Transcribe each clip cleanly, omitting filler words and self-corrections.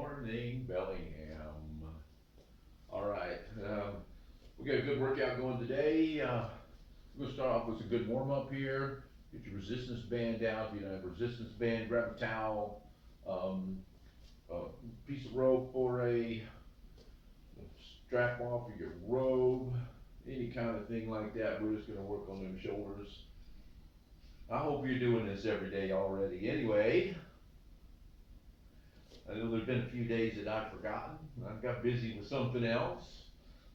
morning, Bellingham. All right, we got a good workout going today. We're gonna start off with a good warm up here. Get your resistance band out. If you don't have a resistance band, grab a towel, um, a piece of rope, or a strap off of your robe, any kind of thing like that. We're just gonna work on them shoulders. I hope you're doing this every day already. Anyway, I know there's been a few days that I've forgotten. I've got busy with something else.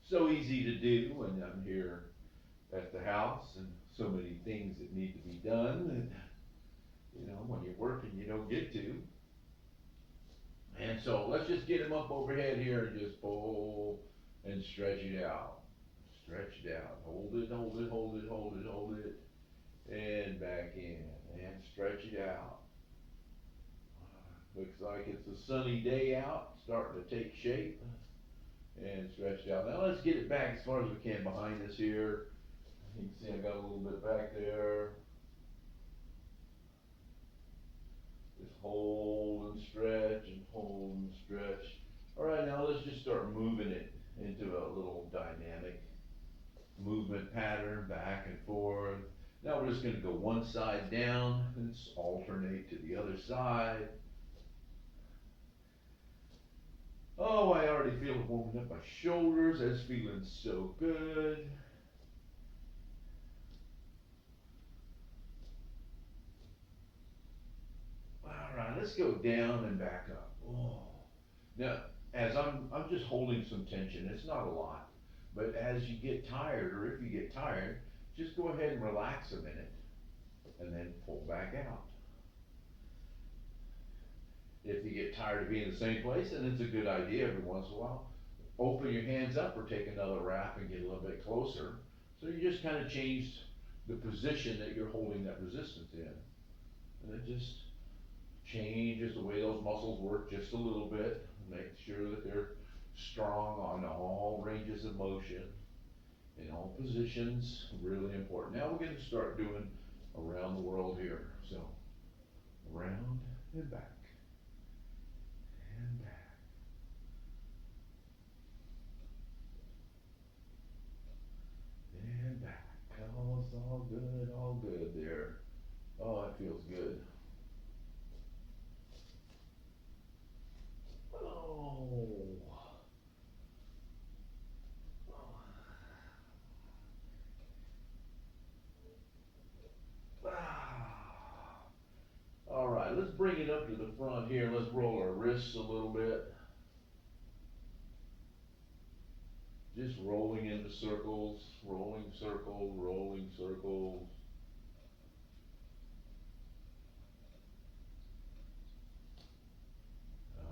So easy to do when I'm here at the house and so many things that need to be done and, when you're working, you don't get to. And so let's just get him up overhead here and just pull and stretch it out. Stretch it out. Hold it, hold it, hold it, hold it, hold it. And back in. And stretch it out. Looks like it's a sunny day out, starting to take shape. And stretch it out. Now let's get it back as far as we can behind us here. You can see I got a little bit back there. Just hold and stretch and hold and stretch. Alright, now let's just start moving it into a little dynamic movement pattern, back and forth. Now we're just gonna go one side down and alternate to the other side. Oh, I already feel it warming up my shoulders. That's feeling so good. Alright, let's go down and back up. Oh. Now, as I'm just holding some tension, it's not a lot, but as you get tired, or if you get tired, just go ahead and relax a minute, and then pull back out. If you get tired of being in the same place, then it's a good idea every once in a while, open your hands up or take another wrap and get a little bit closer. So you just kinda changed the position that you're holding that resistance in. And it just changes the way those muscles work just a little bit. Make sure that they're strong on all ranges of motion, in all positions, really important. Now we're gonna start doing around the world here. So, around and back, and back, and back. Oh, it's all good there. Oh, it feels good. Oh. Ah. All right, let's bring it up to the front here. Let's roll our wrists a little bit. Just rolling into circles, rolling circles, rolling circles.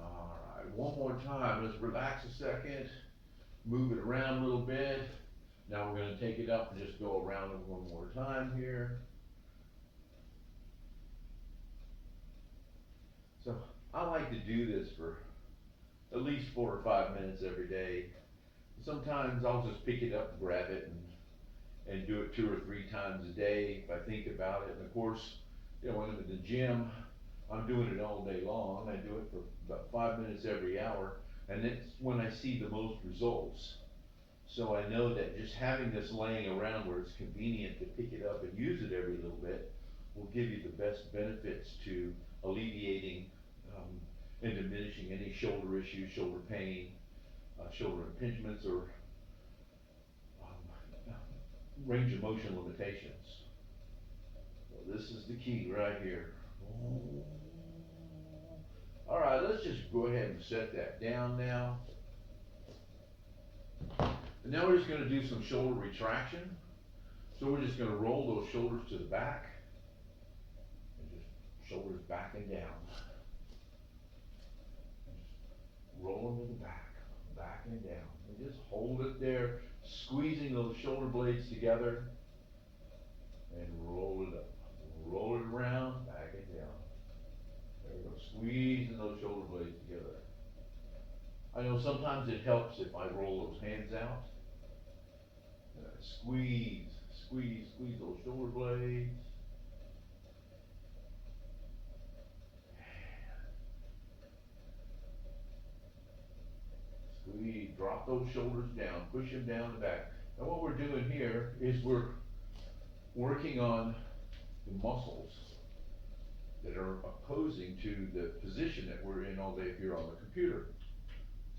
All right, one more time. Let's relax a second. Move it around a little bit. Now we're gonna take it up and just go around it one more time here. So I like to do this for at least 4 or 5 minutes every day. Sometimes I'll just pick it up and grab it and do it 2 or 3 times a day if I think about it. And of course, when I'm at the gym, I'm doing it all day long. I do it for about 5 minutes every hour, and it's when I see the most results. So I know that just having this laying around where it's convenient to pick it up and use it every little bit will give you the best benefits to alleviating and diminishing any shoulder issues, shoulder pain, shoulder impingements, or range of motion limitations. So this is the key right here. All right, let's just go ahead and set that down now. And now we're just gonna do some shoulder retraction. So we're just gonna roll those shoulders to the back, and just shoulders back and down. Just roll them to the back and down. And just hold it there, squeezing those shoulder blades together, and roll it up. Roll it around, back and down. There we go, squeezing those shoulder blades together. I know sometimes it helps if I roll those hands out. Squeeze, squeeze, squeeze those shoulder blades. we drop those shoulders down, push them down the back. And what we're doing here is we're working on the muscles that are opposing to the position that we're in all day if you're on the computer.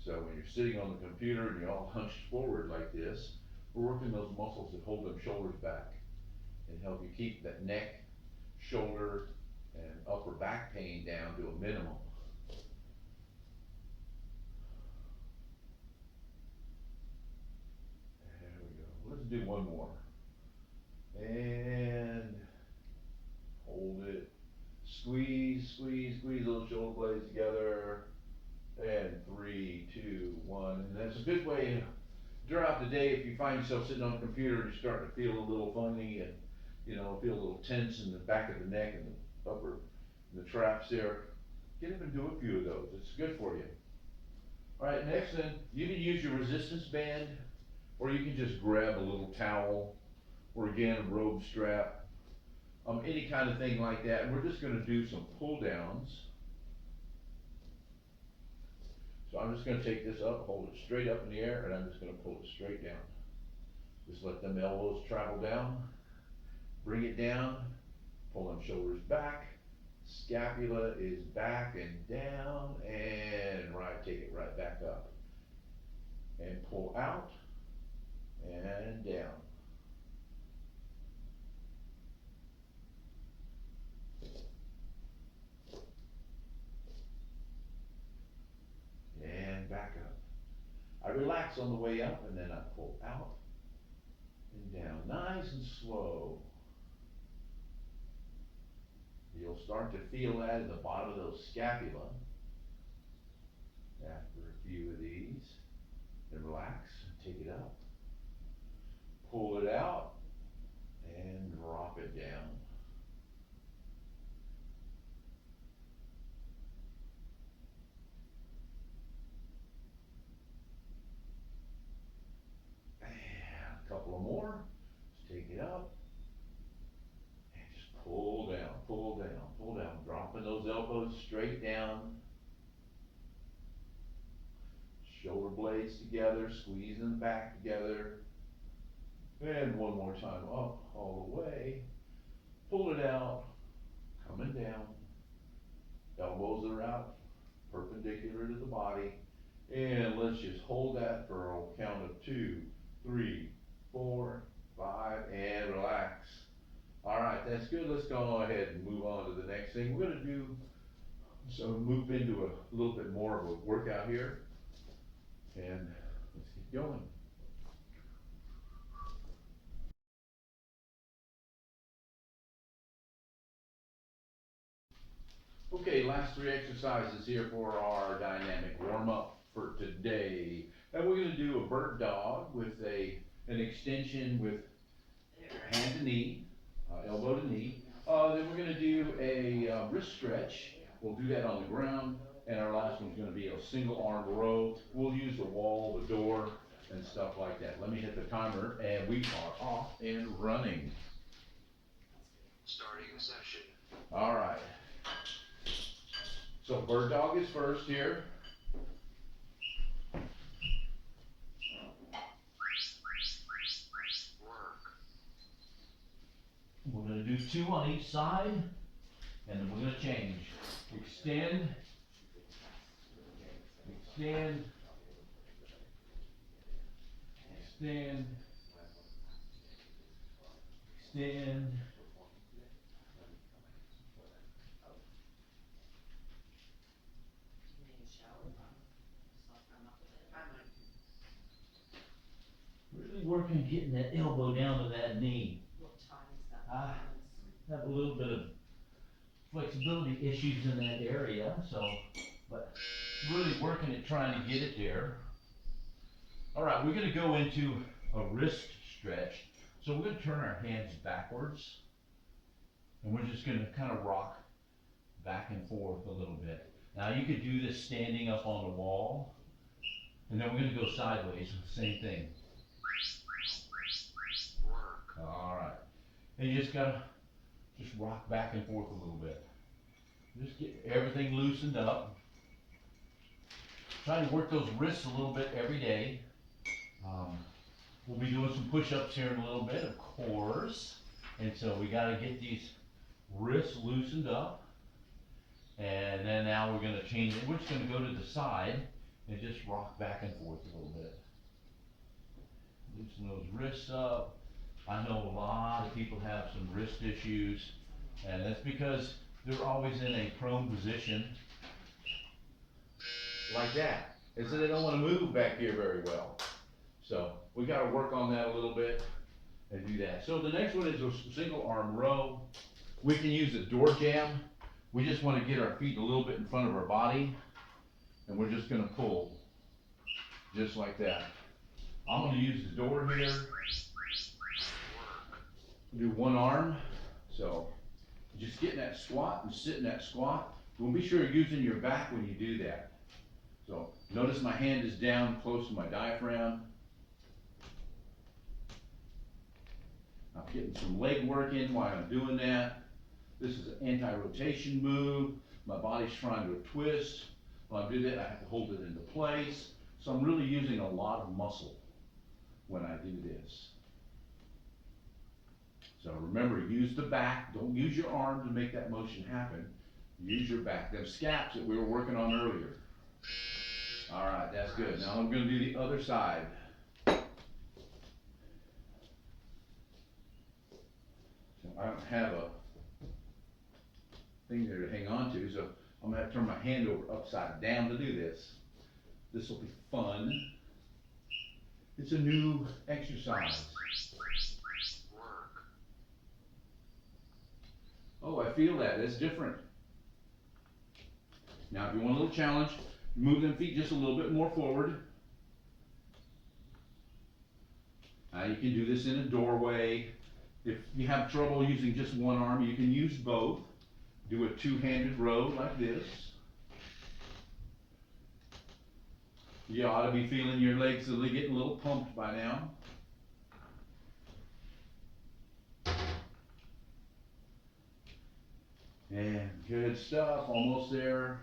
So when you're sitting on the computer and you're all hunched forward like this, we're working those muscles that hold them shoulders back and help you keep that neck, shoulder, and upper back pain down to a minimum. There we go. Let's do one more. And hold it. Squeeze, squeeze, squeeze those shoulder blades together. And 3, 2, 1. And that's a good way throughout the day if you find yourself sitting on the computer and you're starting to feel a little funny and feel a little tense in the back of the neck and the upper, and the traps there. Get up and do a few of those. It's good for you. Alright, next then, you can use your resistance band, or you can just grab a little towel, or again, a robe strap, any kind of thing like that. And we're just gonna do some pull downs. So I'm just gonna take this up, hold it straight up in the air, and I'm just gonna pull it straight down. Just let them elbows travel down, bring it down, pull them shoulders back, scapula is back and down, and right, take it right back up. And pull out, and down. And back up. I relax on the way up, and then I pull out and down, nice and slow. You'll start to feel that at the bottom of those scapula after a few of these. Then relax, take it up, pull it out, and drop it down. And a couple of more. Just take it up and just pull down, pull down, pull down, dropping those elbows straight down. Shoulder blades together, squeezing them back together. And one more time up all the way. Pull it out, coming down. Elbows are out, perpendicular to the body. And let's just hold that for a count of 2, 3, 4, 5, and relax. All right, that's good. Let's go ahead and move on to the next thing. We're gonna do, so move into a little bit more of a workout here. And let's get going. Okay, last 3 exercises here for our dynamic warm-up for today. And we're gonna do a bird dog with an extension with hand to knee, elbow to knee. Then we're gonna do a wrist stretch. We'll do that on the ground. And our last one's gonna be a single arm row. We'll use the wall, the door, and stuff like that. Let me hit the timer, and we are off and running. Starting session. All right. So bird dog is first here. Work. We're gonna do 2 on each side, and then we're gonna change. Extend, extend, extend, extend. Really working at getting that elbow down to that knee. What time is that? I have a little bit of flexibility issues in that area, but really working at trying to get it there. All right, we're gonna go into a wrist stretch. So we're gonna turn our hands backwards, and we're just gonna kind of rock back and forth a little bit. Now you could do this standing up on the wall, and then we're gonna go sideways, same thing. Work. All right, and you just gotta rock back and forth a little bit. Just get everything loosened up. trying to work those wrists a little bit every day. We'll be doing some push-ups here in a little bit, of course. And so we gotta get these wrists loosened up. And then now we're gonna change it. We're just gonna go to the side and just rock back and forth a little bit. Loosen those wrists up. I know a lot of people have some wrist issues, and that's because they're always in a prone position like that. And so they don't wanna move back here very well. So we gotta work on that a little bit and do that. So the next one is a single arm row. We can use a door jam. We just wanna get our feet a little bit in front of our body, and we're just gonna pull, just like that. I'm gonna use the door here. Do one arm, so just get in that squat and sit in that squat. Well, be sure you're using your back when you do that. So notice my hand is down close to my diaphragm. I'm getting some leg work in while I'm doing that. This is an anti-rotation move. My body's trying to twist. When I do that, I have to hold it into place. So I'm really using a lot of muscle when I do this. So remember, use the back. Don't use your arm to make that motion happen. Use your back. Them scaps that we were working on earlier. All right, that's good. Now I'm going to do the other side. So I don't have a thing there to hang on to, so I'm going to have to turn my hand over upside down to do this. This will be fun. It's a new exercise. Oh, I feel that. That's different. Now, if you want a little challenge, move them feet just a little bit more forward. Now, you can do this in a doorway. If you have trouble using just one arm, you can use both. Do a two-handed row like this. You ought to be feeling your legs getting a little pumped by now. And good stuff, almost there.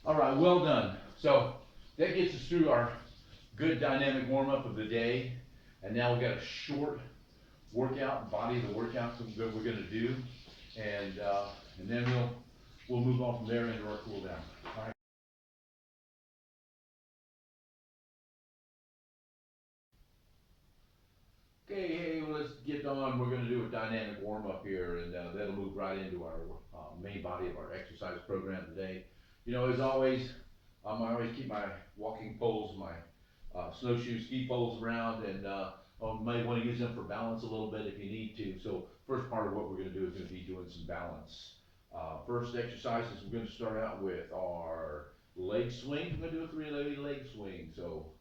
All right, well done. So that gets us through our good dynamic warm-up of the day. And now we've got a short workout, body of the workout that we're gonna do. And then we'll move on from there into our cool down. All right. Okay, hey, let's get on. We're gonna do a dynamic warm-up here, and that'll move right into our main body of our exercise program today. You know, as always, I always keep my walking poles, my snowshoe ski poles around, and you might want to use them for balance a little bit if you need to. So first part of what we're gonna do is gonna be doing some balance. First exercises, we're gonna start out with our leg swing. We're gonna do a 3 leg swing. So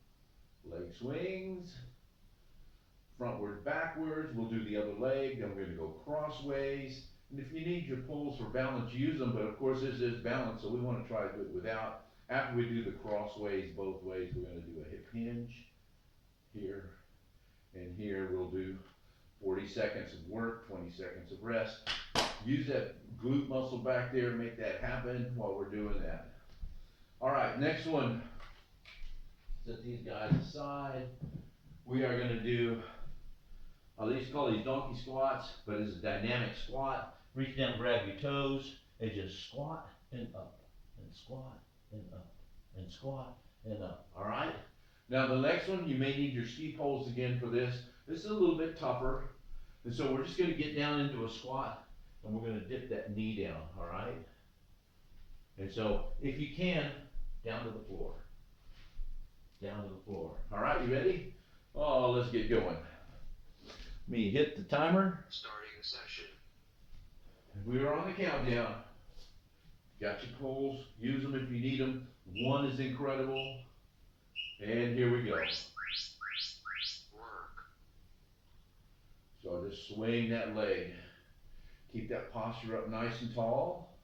leg swings. Frontward, backwards, we'll do the other leg, then we're gonna go crossways. And if you need your poles for balance, use them, but of course this is balance, so we wanna try to do it without. After we do the crossways both ways, we're gonna do a hip hinge here, and here we'll do 40 seconds of work, 20 seconds of rest. Use that glute muscle back there to make that happen while we're doing that. All right, next one. Set these guys aside. We are gonna do, I used to call these donkey squats, but it's a dynamic squat. Reach down, grab your toes, and just squat and up, and squat and up, and squat and up, all right? Now the next one, you may need your ski poles again for this. This is a little bit tougher. And so we're just gonna get down into a squat, and we're gonna dip that knee down, all right? And so, if you can, down to the floor. Down to the floor. All right, you ready? Oh, let's get going. Me hit the timer. Starting session. We are on the countdown. Got your poles, use them if you need them. One is incredible. And here we go. Work. So just swing that leg. Keep that posture up nice and tall.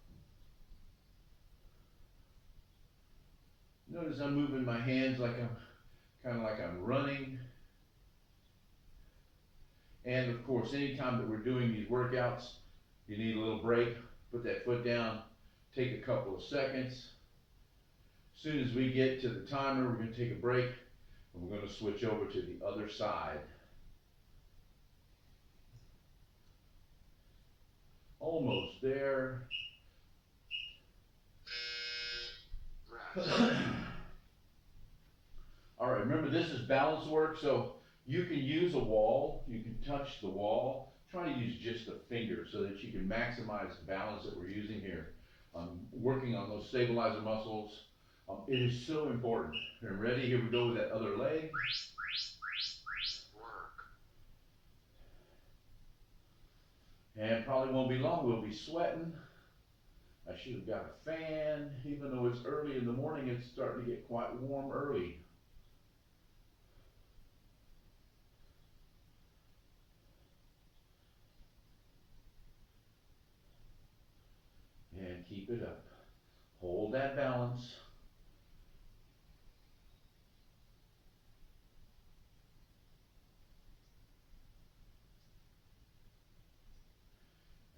Notice I'm moving my hands like I'm running. And of course, anytime that we're doing these workouts, you need a little break, put that foot down, take a couple of seconds. As soon as we get to the timer, we're gonna take a break and we're gonna switch over to the other side. Almost there. All right, remember this is balance work, so you can use a wall, you can touch the wall. Try to use just the finger so that you can maximize the balance that we're using here. Working on those stabilizer muscles. It is so important. And ready, here we go with that other leg. And probably won't be long, we'll be sweating. I should have got a fan, even though it's early in the morning, it's starting to get quite warm early. And keep it up. Hold that balance.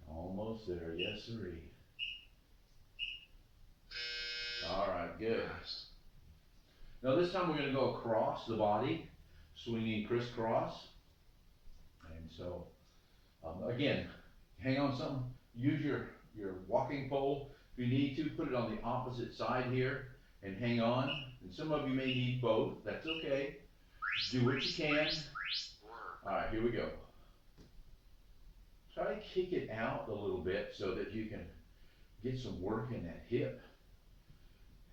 Almost there, yes sirree. All right, good. Now this time we're gonna go across the body, swinging crisscross. And so, again, hang on something, use your walking pole. If you need to, put it on the opposite side here and hang on. And some of you may need both, that's okay. Do what you can. All right, here we go. Try to kick it out a little bit so that you can get some work in that hip.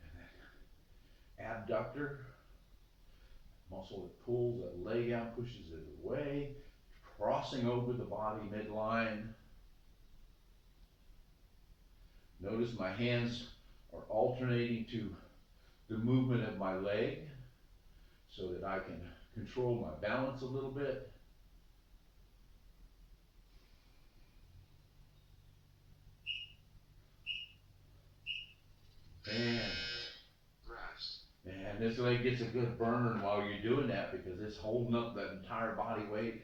And that abductor, muscle that pulls that leg out, pushes it away, crossing over the body midline. Notice my hands are alternating to the movement of my leg so that I can control my balance a little bit. And this leg gets a good burn while you're doing that because it's holding up that entire body weight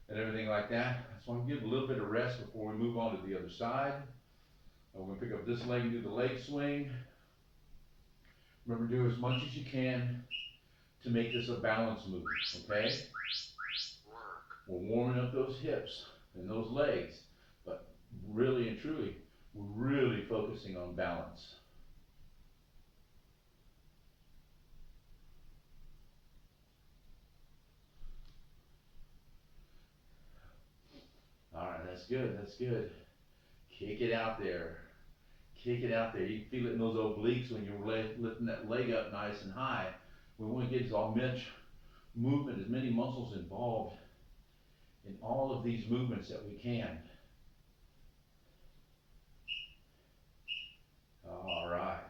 and everything like that. So I'm gonna give a little bit of rest before we move on to the other side. I'm gonna pick up this leg and do the leg swing. Remember, do as much as you can to make this a balance move, okay? We're warming up those hips and those legs, but really and truly, we're really focusing on balance. All right, that's good, that's good. Kick it out there. Kick it out there. You can feel it in those obliques when you're lifting that leg up nice and high. We want to get as much movement, as many muscles involved in all of these movements that we can. All right.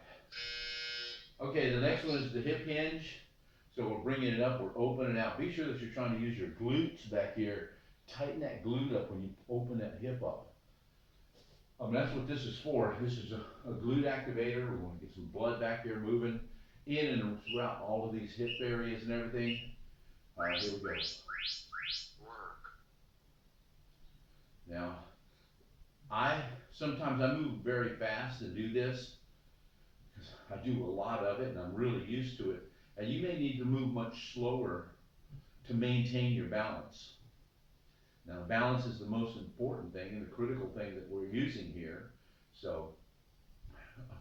Okay, the next one is the hip hinge. So we're bringing it up, we're opening out. Be sure that you're trying to use your glutes back here. Tighten that glute up when you open that hip up. That's what this is for. This is a glute activator. We want to get some blood back there moving in and throughout all of these hip areas and everything. All right, here we go. Now, sometimes I move very fast to do this because I do a lot of it and I'm really used to it. And you may need to move much slower to maintain your balance. Now, balance is the most important thing and the critical thing that we're using here. So,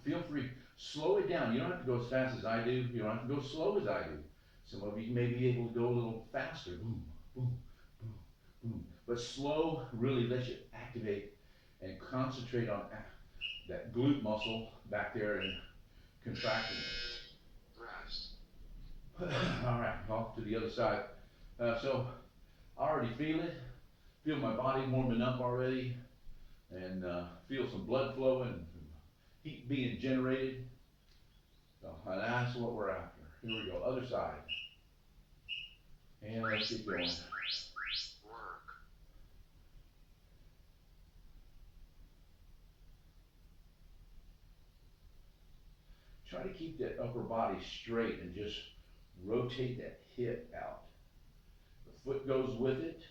feel free, slow it down. You don't have to go as fast as I do. You don't have to go slow as I do. Some of you may be able to go a little faster. Boom, boom, boom, boom. But slow really lets you activate and concentrate on that glute muscle back there and contracting it. All right, off to the other side. So, I already feel it. Feel my body warming up already, and feel some blood flowing, heat being generated. So that's what we're after. Here we go, other side. And let's get going. Try to keep that upper body straight and just rotate that hip out. The foot goes with it.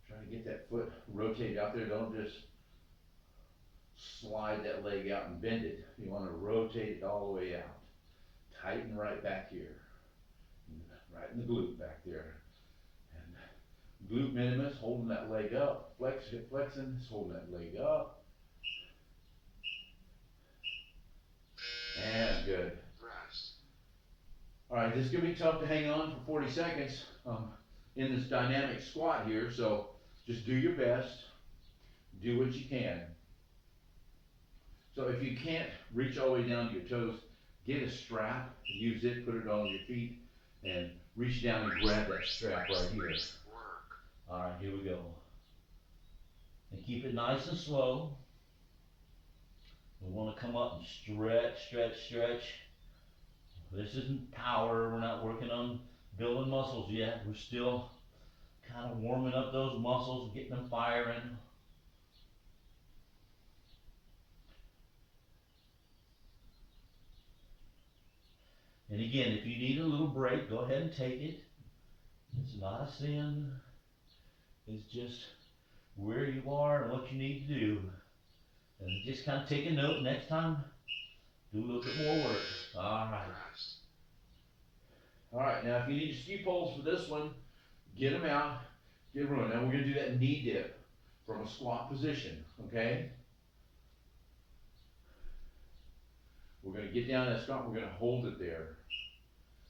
Try to get that foot rotated out there. Don't just slide that leg out and bend it. You wanna rotate it all the way out. Tighten right back here. Right in the glute back there. And glute minimus, holding that leg up. Hip flexing, is holding that leg up. And good. Alright, this is gonna be tough to hang on for 40 seconds in this dynamic squat here, so just do your best. Do what you can. So if you can't reach all the way down to your toes, get a strap, use it, put it on your feet, and reach down and grab that strap right here. Alright, here we go. And keep it nice and slow. We want to come up and stretch, stretch, stretch. This isn't power. We're not working on building muscles yet. We're still kind of warming up those muscles, getting them firing. And again, if you need a little break, go ahead and take it. It's not a sin. It's just where you are and what you need to do. And just kind of take a note next time. Do a little bit more work. Alright. Alright, now if you need your ski poles for this one, get them out. Get running. Now we're going to do that knee dip from a squat position. Okay? We're going to get down that squat. We're going to hold it there.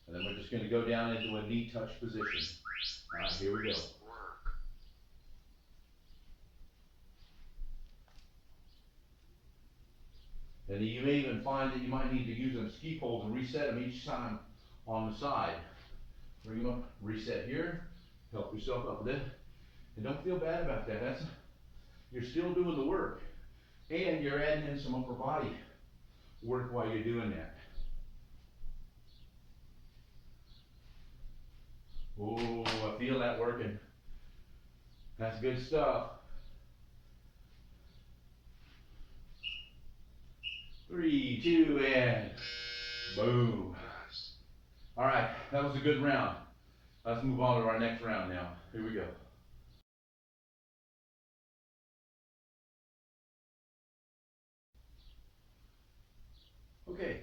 And then we're just going to go down into a knee touch position. Alright, here we go. And you may even find that you might need to use them ski poles and reset them each time on the side. Bring them up, reset here, help yourself up with it. And don't feel bad about that. You're still doing the work. And you're adding in some upper body work while you're doing that. Oh, I feel that working. That's good stuff. 3, 2, and boom. All right, that was a good round. Let's move on to our next round now. Here we go. Okay,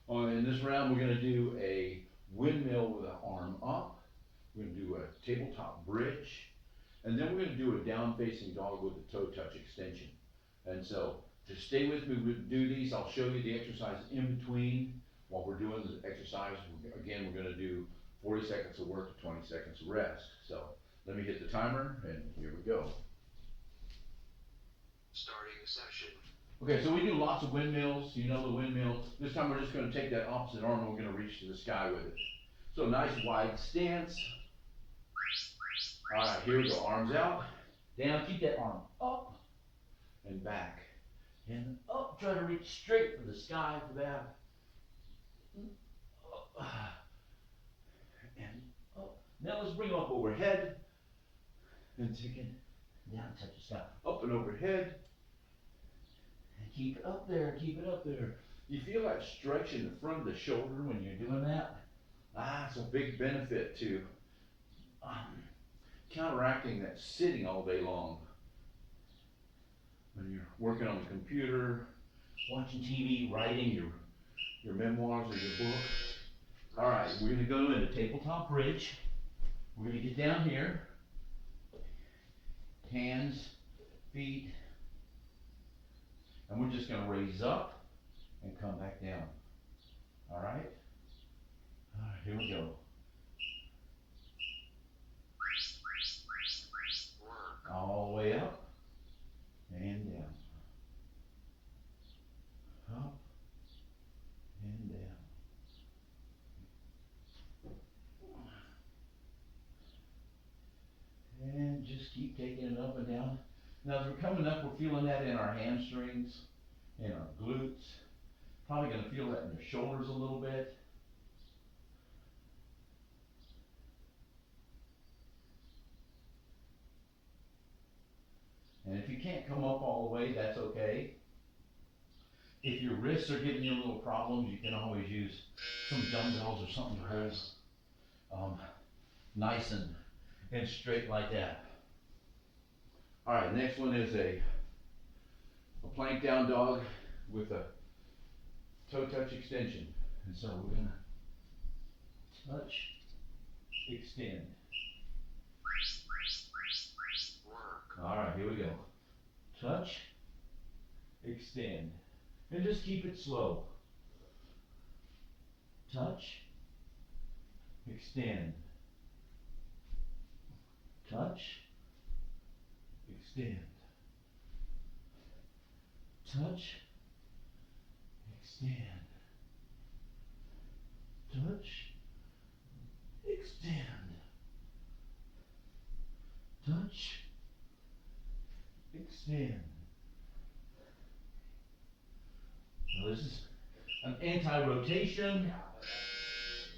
in this round we're going to do a windmill with an arm up. We're going to do a tabletop bridge. And then we're going to do a down facing dog with a toe touch extension. And so, to stay with me, we do these. I'll show you the exercise in between while we're doing the exercise. Again, we're going to do 40 seconds of work, 20 seconds of rest. So let me hit the timer, and here we go. Starting session. Okay, so we do lots of windmills. You know the windmill. This time we're just going to take that opposite arm and we're going to reach to the sky with it. So nice wide stance. All right, here we go. Arms out. Down. Keep that arm up and back. And up, try to reach straight for the sky for that. And up. Now let's bring up overhead. And take it down, touch the sky. Up and overhead. And keep it up there, keep it up there. You feel that stretch in the front of the shoulder when you're doing that? It's a big benefit to counteracting that sitting all day long. When you're working on the computer, watching TV, writing your memoirs or your book. All right, we're going to go into tabletop bridge. We're going to get down here. Hands, feet. And we're just going to raise up and come back down. All right? All right, here we go. All the way up. And down. Up and down. And just keep taking it up and down. Now as we're coming up, we're feeling that in our hamstrings, in our glutes. Probably going to feel that in your shoulders a little bit. And if you can't come up all the way, that's okay. If your wrists are giving you a little problems, you can always use some dumbbells or something to hold nice and straight like that. All right, next one is a plank down dog with a toe touch extension. And so we're gonna touch, extend. Alright, here we go. Touch, extend. And just keep it slow. Touch, extend. Touch, extend. Touch, extend. Touch, extend. Touch, extend. Now this is an anti-rotation.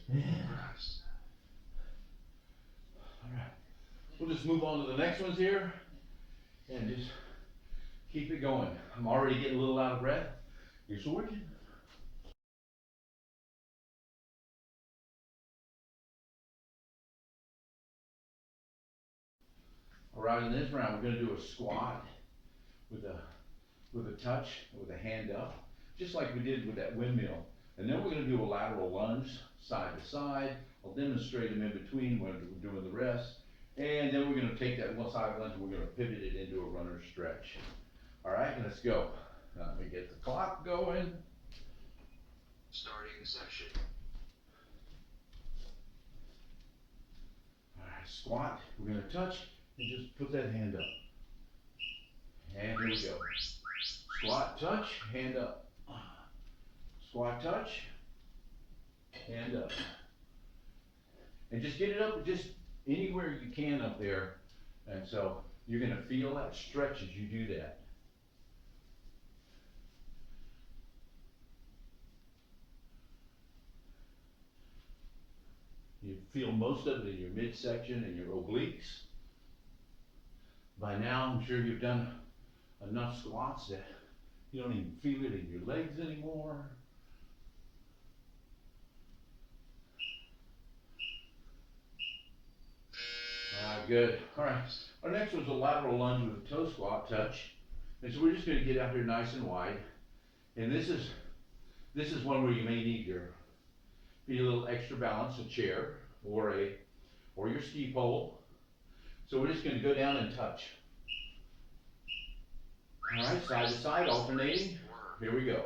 And alright. We'll just move on to the next ones here and just keep it going. I'm already getting a little out of breath. You're still working. Alright, in this round we're going to do a squat with a touch, with a hand up, just like we did with that windmill. And then we're going to do a lateral lunge, side to side. I'll demonstrate them in between when we're doing the rest. And then we're going to take that one side lunge and we're going to pivot it into a runner stretch. Alright, let's go. Now let me get the clock going. Starting session. Alright, squat. We're going to touch and just put that hand up. And here we go. Squat, touch, hand up. Squat, touch, hand up. And just get it up just anywhere you can up there. And so you're going to feel that stretch as you do that. You feel most of it in your midsection and your obliques. By now, I'm sure you've done enough squats that you don't even feel it in your legs anymore. Alright, good. Alright, our next one's a lateral lunge with a toe squat touch. And so we're just going to get out here nice and wide. And this is one where you may need your a little extra balance, a chair or your ski pole. So we're just going to go down and touch. Alright, side to side, alternating. Here we go.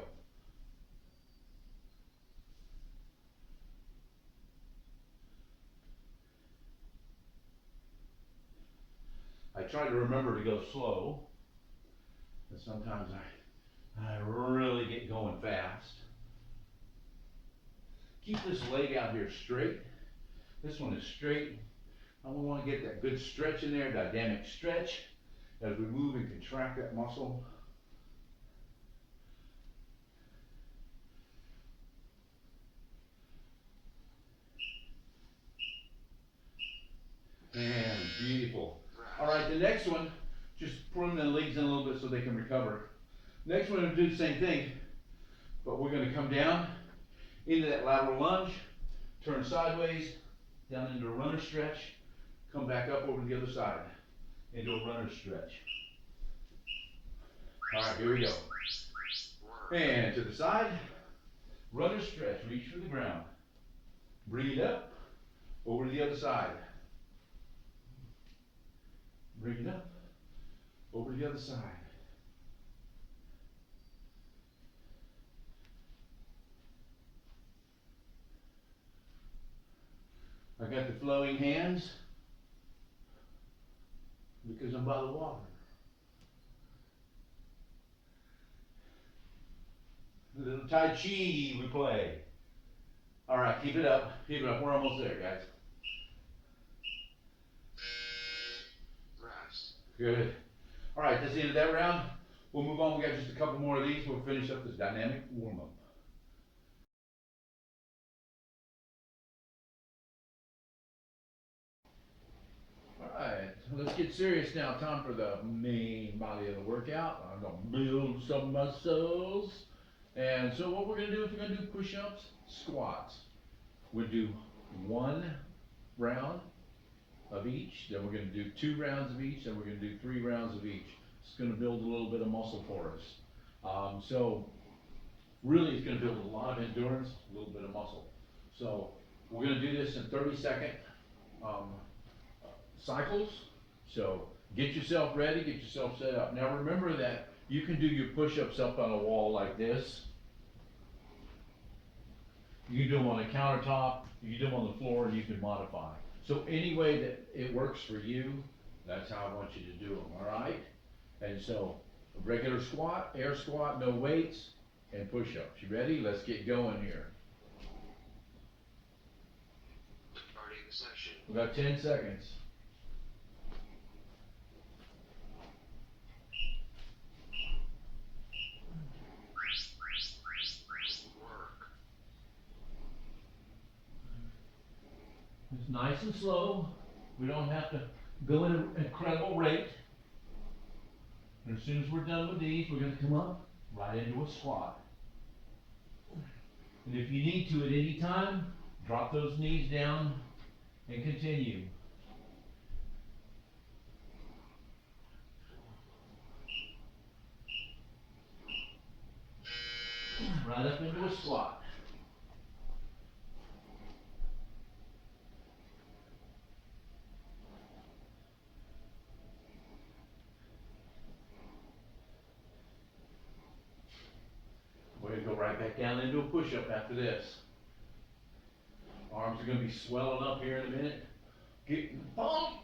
I try to remember to go slow, but sometimes I really get going fast. Keep this leg out here straight. This one is straight. I want to get that good stretch in there, dynamic stretch, as we move and contract that muscle. And beautiful. All right, the next one, just pulling the legs in a little bit so they can recover. Next one, we're going to do the same thing, but we're going to come down into that lateral lunge, turn sideways, down into a runner stretch, come back up over to the other side, into a runner stretch. All right, here we go. And to the side, runner stretch, reach for the ground. Bring it up, over to the other side. Bring it up, over to the other side. I got the flowing hands because I'm by the water. A little Tai Chi we play. All right, keep it up, keep it up. We're almost there, guys. Rest. Good. All right, that's the end of that round. We'll move on. We got just a couple more of these. We'll finish up this dynamic warm-up. Alright, let's get serious now. Time for the main body of the workout. I'm going to build some muscles. And so what we're going to do is we're going to do push-ups, squats. We'll do one round of each, then we're going to do 2 rounds of each, then we're going to do 3 rounds of each. It's going to build a little bit of muscle for us. So really it's gonna build a lot of endurance, a little bit of muscle. So we're gonna do this in 30-second cycles. So get yourself ready, get yourself set up. Now remember that you can do your push-ups up on a wall like this. You can do them on a countertop, you can do them on the floor, and you can modify. So any way that it works for you, that's how I want you to do them, all right? And so, a regular squat, air squat, no weights, and push-ups. You ready? Let's get going here. Starting session. We got 10 seconds. Work. It's nice and slow. We don't have to go at an incredible rate. And as soon as we're done with these, we're gonna come up right into a squat. And if you need to at any time, drop those knees down and continue. Right up into a squat. We're gonna go right back down into a push-up after this. Arms are gonna be swelling up here in a minute. Getting pumped.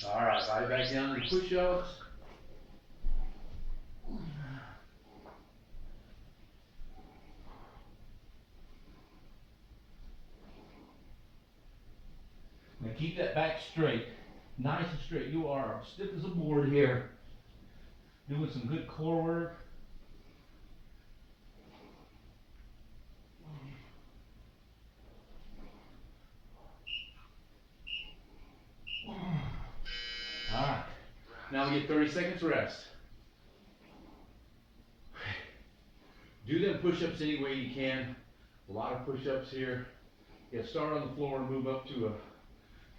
Alright, right back down to push-ups. Now keep that back straight. Nice and straight. You are stiff as a board here. Doing some good core work. Alright. Now we get 30 seconds rest. Do them push-ups any way you can. A lot of push-ups here. You gotta start on the floor and move up to a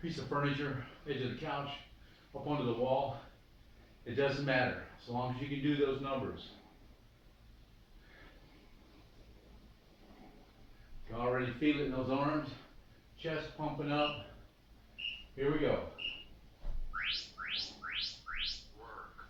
piece of furniture, edge of the couch, up onto the wall. It doesn't matter, as long as you can do those numbers. You can already feel it in those arms, chest pumping up. Here we go. Work.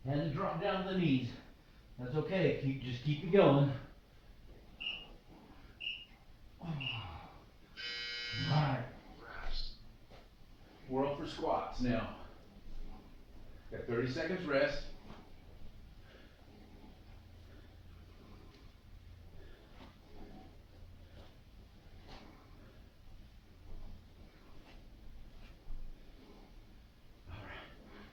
Had to drop down to the knees. That's okay, just keep it going. Alright, Rest. we're up for squats now. Got 30 seconds rest.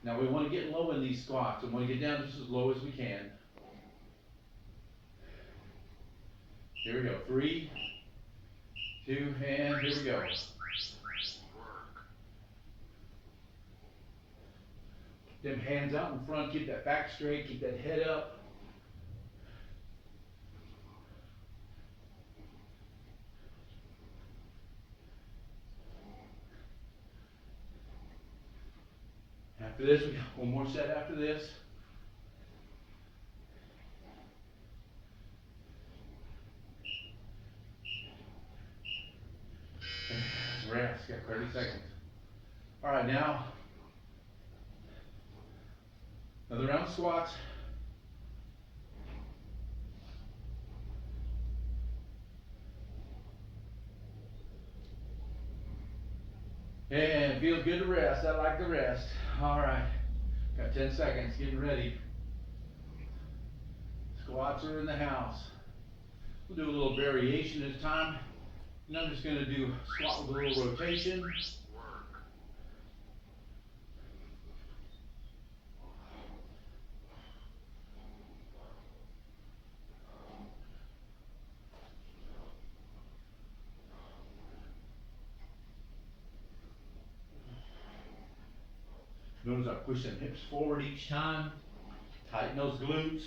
Now we want to get low in these squats. We want to get down just as low as we can. Here we go. 3, 2, and here we go. Work. Them hands out in front. Keep that back straight. Keep that head up. After this, we got one more set after this. Rest, got 30 seconds. All right, now, another round of squats. And feels good to rest. I like the rest. All right, got 10 seconds, getting ready. Squats are in the house. We'll do a little variation this time. And I'm just gonna do squat with a little rotation. Work. Notice I push them hips forward each time. Tighten those glutes.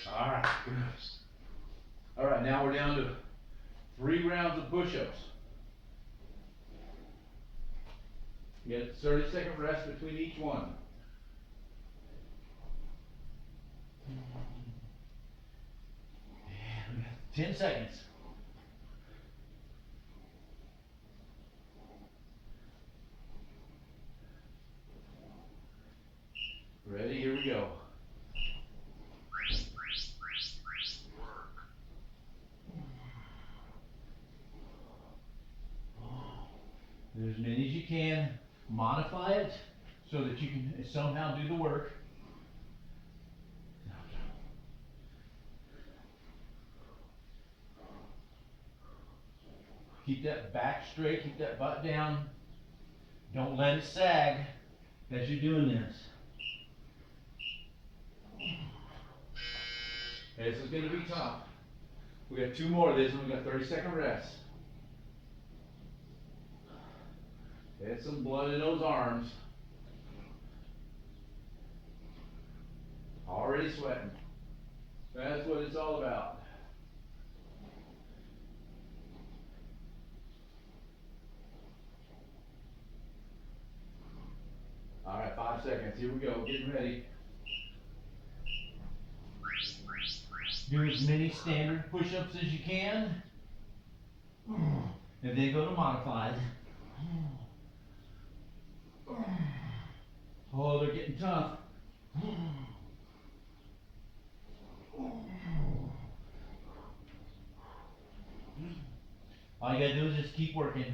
Alright, good. Alright, now we're down to 3 rounds of push-ups. You get a 30-second rest between each one. And we got 10 seconds. Ready? Here we go. Work. Do as many as you can. Modify it so that you can somehow do the work. Keep that back straight, keep that butt down. Don't let it sag as you're doing this. This is gonna be tough. We got 2 more of this and we got 30-second rest. Get some blood in those arms. Already sweating. That's what it's all about. Alright, 5 seconds. Here we go. Getting ready. Do as many standard push-ups as you can. And then go to modified. Oh, they're getting tough. All you gotta do is just keep working.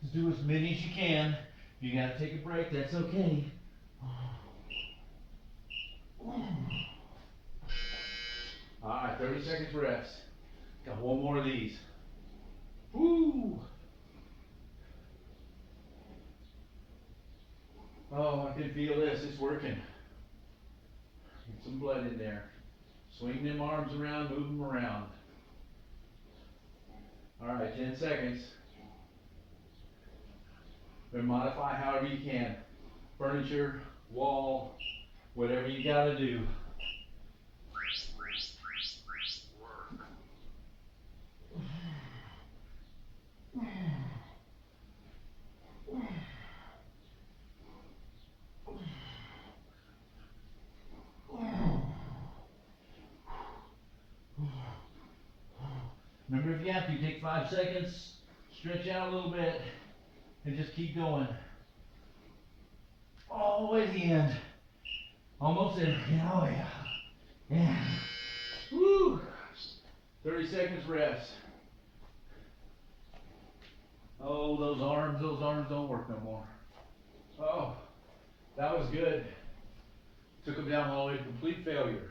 Just do as many as you can. If you gotta take a break, that's okay. Alright, 30 seconds rest. Got 1 more of these. Woo! Oh, I can feel this. It's working. Get some blood in there. Swing them arms around, move them around. Alright, 10 seconds. Then modify however you can. Furniture, wall, whatever you gotta do. Work. Remember, if you have to, take 5 seconds, stretch out a little bit, and just keep going. All the way to the end. Almost there. Oh yeah. Yeah. Woo! 30 seconds rest. Oh, those arms don't work no more. Oh, that was good. Took them down all the way to complete failure.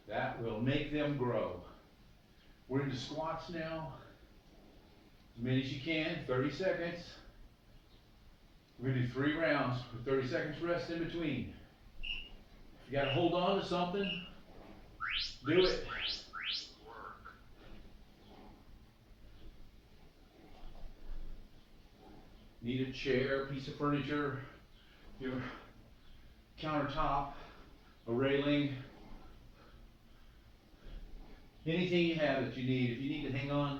That will make them grow. We're into squats now. As many as you can, 30 seconds. We're gonna do 3 rounds with 30 seconds rest in between. If you gotta hold on to something, do it. Work. Need a chair, piece of furniture, your countertop, a railing, anything you have that you need. If you need to hang on,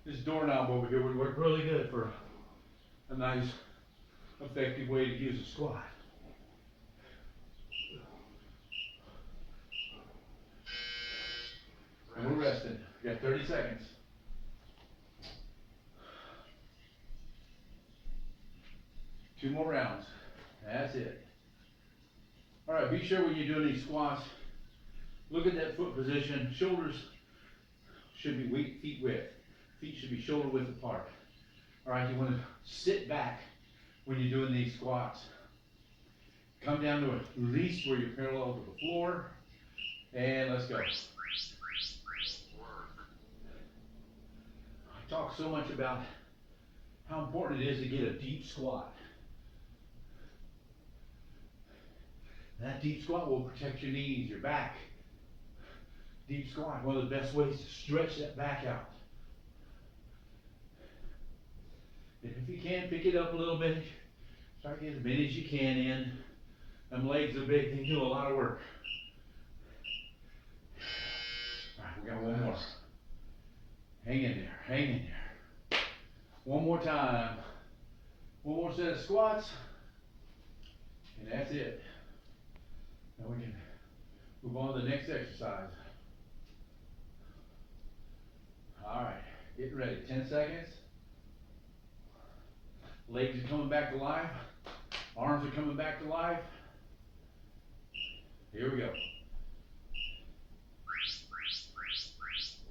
this doorknob over here would work really good for a nice, effective way to use a squat. And we're resting. We got 30 seconds. Two more rounds. That's it. All right, be sure when you're doing these squats, look at that foot position. Shoulders should be feet width. Feet should be shoulder width apart. All right, you want to sit back when you're doing these squats. Come down to at least where you're parallel to the floor. And let's go. Work. I talk so much about how important it is to get a deep squat. That deep squat will protect your knees, your back. Deep squat, one of the best ways to stretch that back out. If you can, pick it up a little bit. Try to get as many as you can in. Them legs are big, they do a lot of work. Alright, we got one more. Hang in there, hang in there. One more time. One more set of squats. And that's it. Now we can move on to the next exercise. Alright, get ready, 10 seconds. Legs are coming back to life. Arms are coming back to life. Here we go.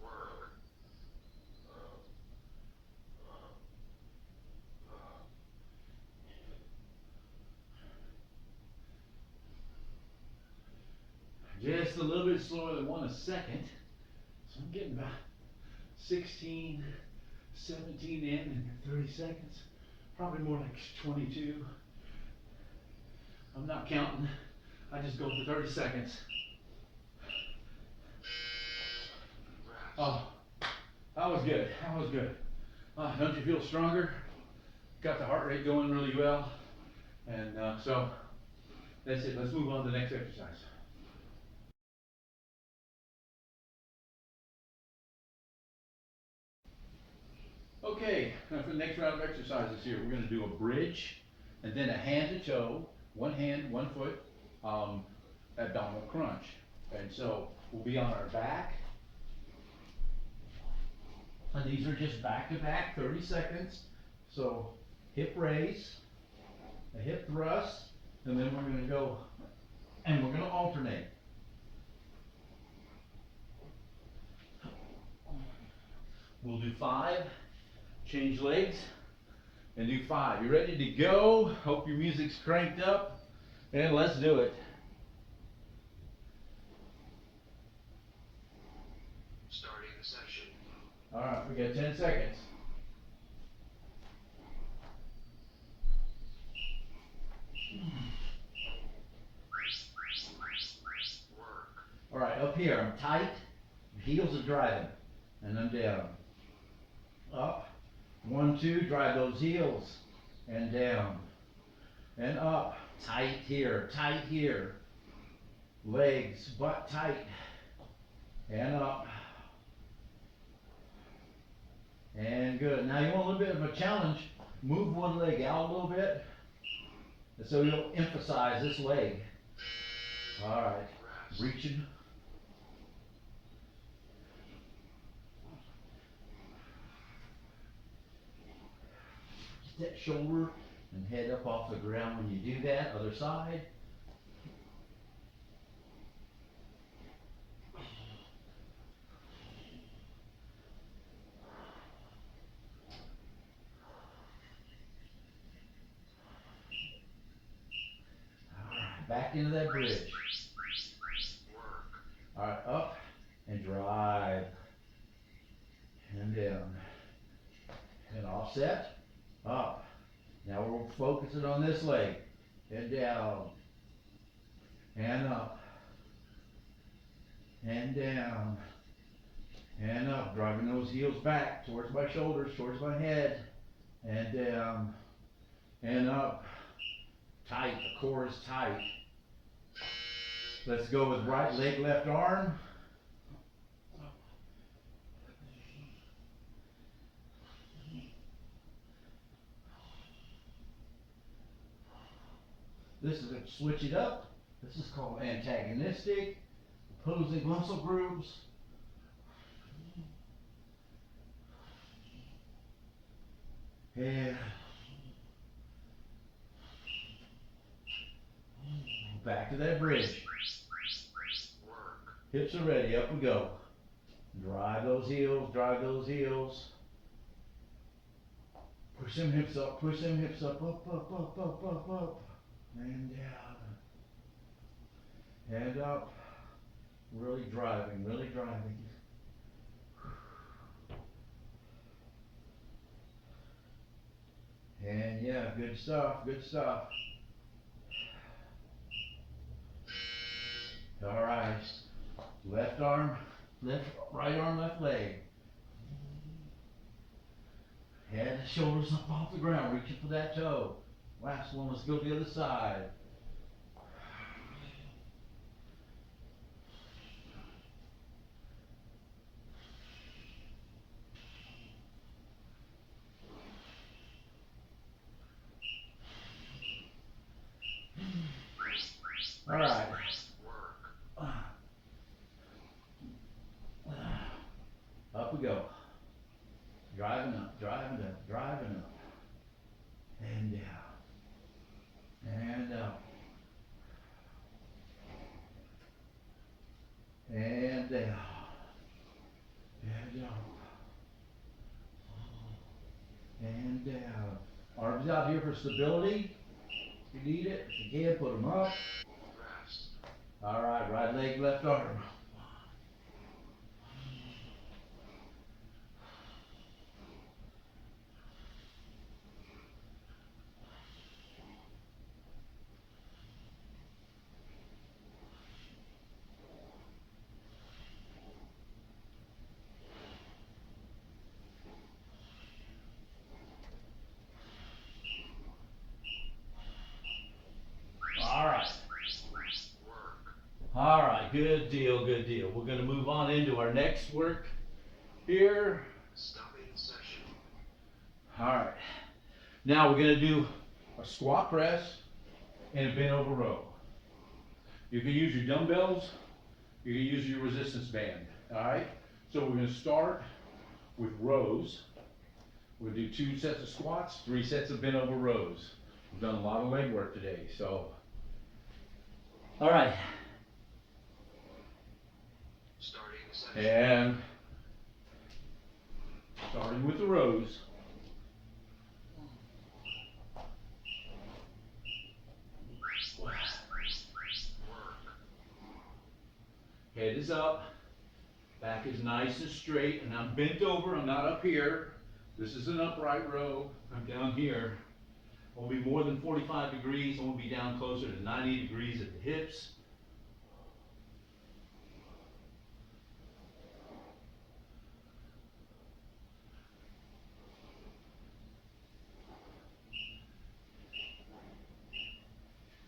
Work. Just a little bit slower than 1 a second. So I'm getting about 16, 17 in 30 seconds. Probably more like 22. I'm not counting. I just go for 30 seconds. Oh, that was good. That was good. Don't you feel stronger? Got the heart rate going really well. And so that's it. Let's move on to the next exercise. Okay, now for the next round of exercises here, we're going to do a bridge and then a hand to toe, one hand, one foot, abdominal crunch. And so we'll be on our back. And these are just back to back, 30 seconds. So hip raise, a hip thrust, and then we're going to go and we're going to alternate. We'll do 5. Change legs and do 5. You ready to go? Hope your music's cranked up and let's do it. Starting the session. Alright, we got 10 seconds. Work. Alright, up here, I'm tight, heels are driving, and I'm down. Up, 1, 2, drive those heels, and down. And up, tight here, legs, butt tight, and up. And good. Now you want a little bit of a challenge, move one leg out a little bit, and so you'll emphasize this leg. Alright, Rest. reaching. That shoulder and head up off the ground when you do that. Other side. Alright, back into that bridge. Work. Alright, up and drive. And down. And offset. Up. Now we're focusing on this leg. And down. And up. And down. And up. Driving those heels back towards my shoulders, towards my head. And down. And up. Tight. The core is tight. Let's go with right leg, left arm. This is a switch it up. This is called antagonistic, opposing muscle groups. And back to that bridge. Work. Hips are ready, up we go. Drive those heels, drive those heels. Push them hips up, up. And down. And up. Really driving, really driving. And yeah, good stuff, good stuff. Alright. Left arm, right arm, left leg. Head and shoulders up off the ground, reaching for that toe. Last one, let's go to the other side. All right. Work. Up we go. Driving up, driving up, driving up. And down. And up. And down. And up. And down. Arms out here for stability. If you need it, if you can, put them up. Rest. All right, right leg, left arm. All right. Work. All right, good deal, good deal. We're gonna move on into our next work here. Stopping session. All right. Now we're gonna do a squat press and a bent over row. You can use your dumbbells, you can use your resistance band, all right? So we're gonna start with rows. We'll do 2 sets of squats, 3 sets of bent over rows. We've done a lot of leg work today, so. All right, Starting the session. and starting with the rows. Work. Head is up, back is nice and straight, and I'm bent over, I'm not up here. This is an upright row, I'm down here. Won't be more than 45 degrees, I won't be down closer to 90 degrees at the hips.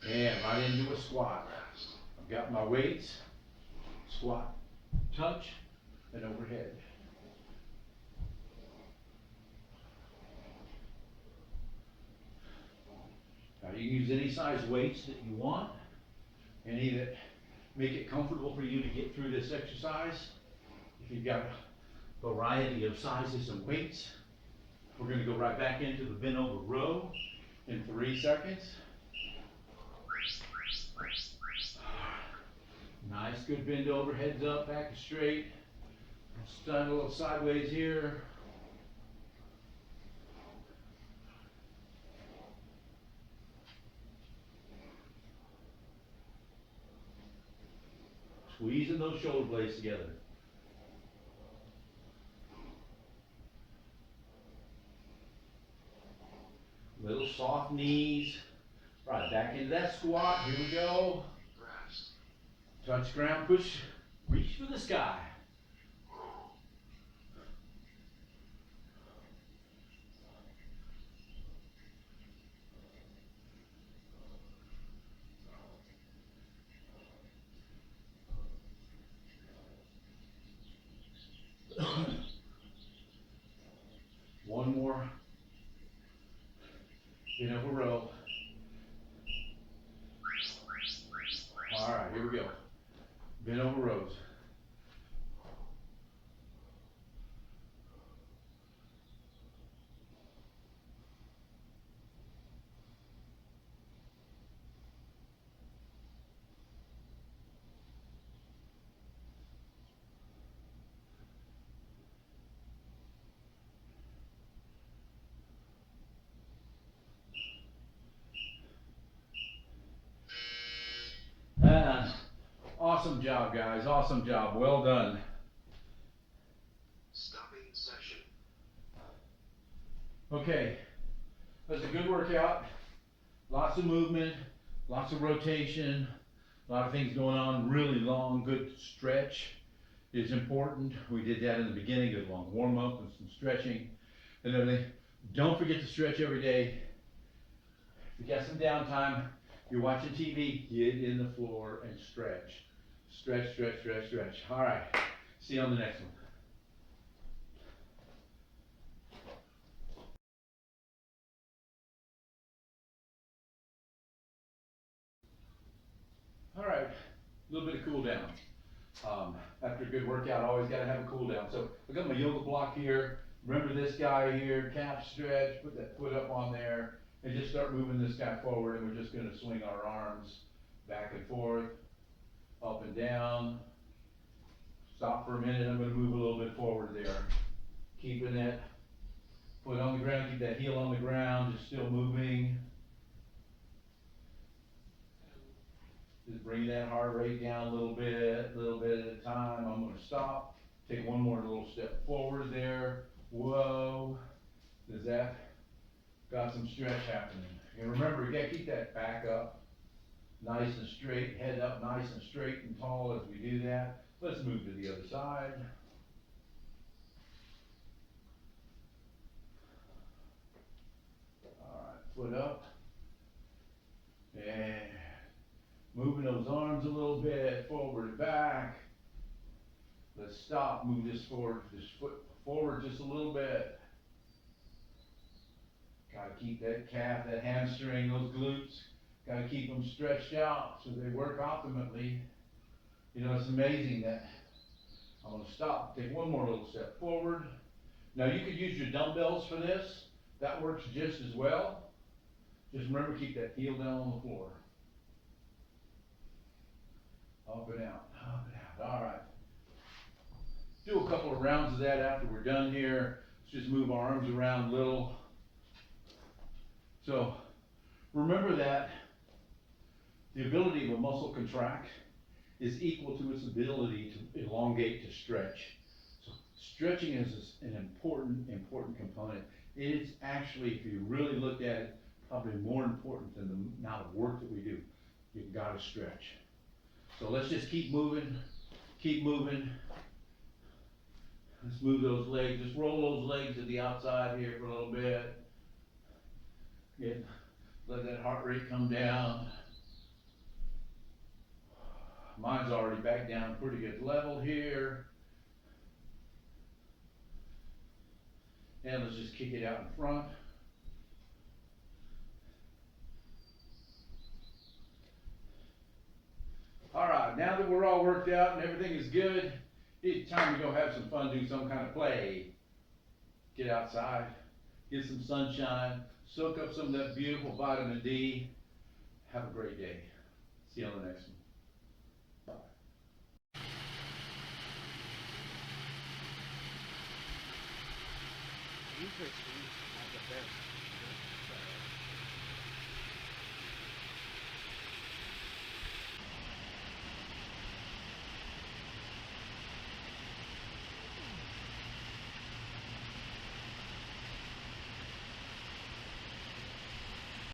And right into a squat. Rest. I've got my weights, squat, touch, and overhead. Now you can use any size weights that you want, any that make it comfortable for you to get through this exercise. If you've got a variety of sizes and weights, we're gonna go right back into the bent over row in 3 seconds. Nice, good bend over, heads up, back is straight. Stand a little sideways here. Squeezing those shoulder blades together. Little soft knees. Right, back into that squat. Here we go. Rest. Touch ground, push, reach for the sky. One more. In over row. All right, here we go. Bent over rows. Awesome job, guys. Awesome job. Well done. Stopping session. Okay. That's a good workout. Lots of movement, lots of rotation, a lot of things going on. Really long, good stretch is important. We did that in the beginning, good long warm up and some stretching and everything. Don't forget to stretch every day. If you got some downtime, you're watching TV, get in the floor and stretch. Stretch, stretch, stretch, stretch. All right, see you on the next one. All right, a little bit of cool down. After a good workout, I always gotta have a cool down. So I got my yoga block here. Remember this guy here, calf stretch, put that foot up on there, and just start moving this guy forward, and we're just gonna swing our arms back and forth, up and down. Stop for a minute, I'm gonna move a little bit forward there. Keeping that foot on the ground, keep that heel on the ground, just still moving. Just bring that heart rate down a little bit at a time. I'm gonna stop, take one more little step forward there. Whoa, does that, got some stretch happening. And remember, you gotta keep that back up, nice and straight, head up nice and straight and tall as we do that. Let's move to the other side. Alright, foot up. And moving those arms a little bit, forward and back. Let's stop, move this forward, this foot forward just a little bit. Gotta keep that calf, that hamstring, those glutes, gotta keep them stretched out so they work optimally. You know, it's amazing that I'm gonna stop, take one more little step forward. Now you could use your dumbbells for this, that works just as well. Just remember, keep that heel down on the floor. Up and out, alright. Do a couple of rounds of that after we're done here. Let's just move our arms around a little. So, remember that the ability of a muscle contract is equal to its ability to elongate, to stretch. So, stretching is an important component. It's actually, if you really look at it, probably more important than the amount of work that we do. You've gotta stretch. So let's just keep moving, keep moving. Let's move those legs, just roll those legs to the outside here for a little bit. Let that heart rate come down. Mine's already back down a pretty good level here. And let's just kick it out in front. Alright, now that we're all worked out and everything is good, it's time to go have some fun, do some kind of play. Get outside, get some sunshine, soak up some of that beautiful vitamin D. Have a great day. See you on the next one. Bye. Interesting, like a bear.